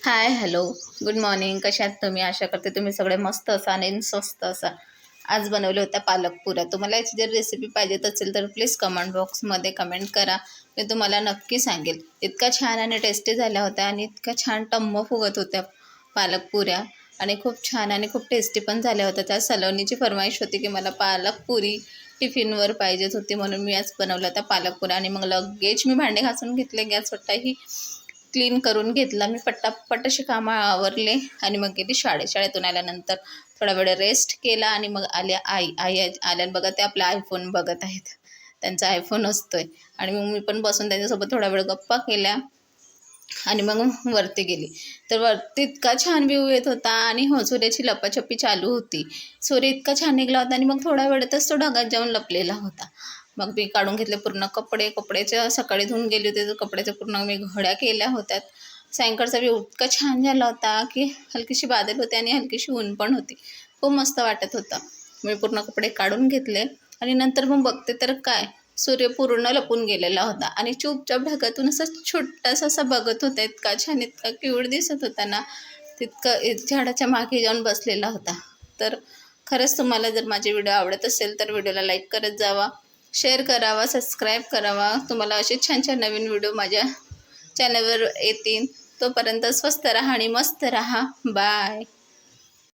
हाय, hello, good morning. कशा आहात तुम्ही? आशा करते तुम्ही सगळे मस्त असाल आणि स्वस्त असाल. आज बनवल्या होत्या पालक पुऱ्या. तुम्हाला याची जर रेसिपी पाहिजेत असेल तर प्लीज कमेंट बॉक्समध्ये कमेंट करा. मी तुम्हाला नक्की सांगेल. इतक्या छान आणि टेस्टी झाल्या होत्या आणि इतक्या छान टम्म फुगत होत्या पालक पुऱ्या आणि खूप छान आणि खूप टेस्टी पण झाल्या होत्या. त्या सलोनीची फरमाईश होती की मला पालक पुरी टिफिनवर पाहिजेच होती, म्हणून मी आज बनवल्या होत्या पालक पुऱ्या. आणि मग लगेच मी भांडे घासून घेतले, गॅस ही क्लीन करून घेतला. मी पटापट अशी कामं आवरले आणि मग गेली शाळेतून आल्यानंतर थोडा वेळ रेस्ट केला आणि मग आल्यानं बघा ते आपला आयफोन बघत आहेत. त्यांचा आयफोन असतोय आणि मग मी पण बसून त्यांच्यासोबत थोडा वेळ गप्पा केल्या आणि मग वरती गेली. तर वरती इतका छान व्ह्यू येत होता आणि सूर्याची लपाछपी चालू होती. सूर्य इतका छान निघला होता आणि मग थोड्या वेळातच तो ढगात जाऊन लपलेला होता. मग मी काढून घेतले पूर्ण कपड्याच्या सकाळी धुवून गेले होते, तर कपड्याच्या पूर्ण मी घड्या केल्या होत्या. सायंकाळचा व्ह्यू इतका छान झाला होता की हलकीशी बादल होते आणि हलकीशी ऊन पण होती. खूप मस्त वाटत होतं. मी पूर्ण कपडे काढून घेतले आणि नंतर मग बघते तर काय, सूर्य पूर्ण लपून गेलेला होता आणि चुपचाप ढगातून असा छोटासा असा बघत होता. इतका छान, इतका क्यूट दिसत होता ना. तितकं झाडाच्या मागे जाऊन बसलेला होता. तर खरंच तुम्हाला जर माझे व्हिडिओ आवडत असेल तर व्हिडिओला लाईक करत जावा, शेअर करावा, सबस्क्राईब करावा. तुम्हाला असे छान छान नवीन व्हिडिओ माझ्या चॅनलवर येतील. तोपर्यंत स्वस्त राहा आणि मस्त राहा. बाय.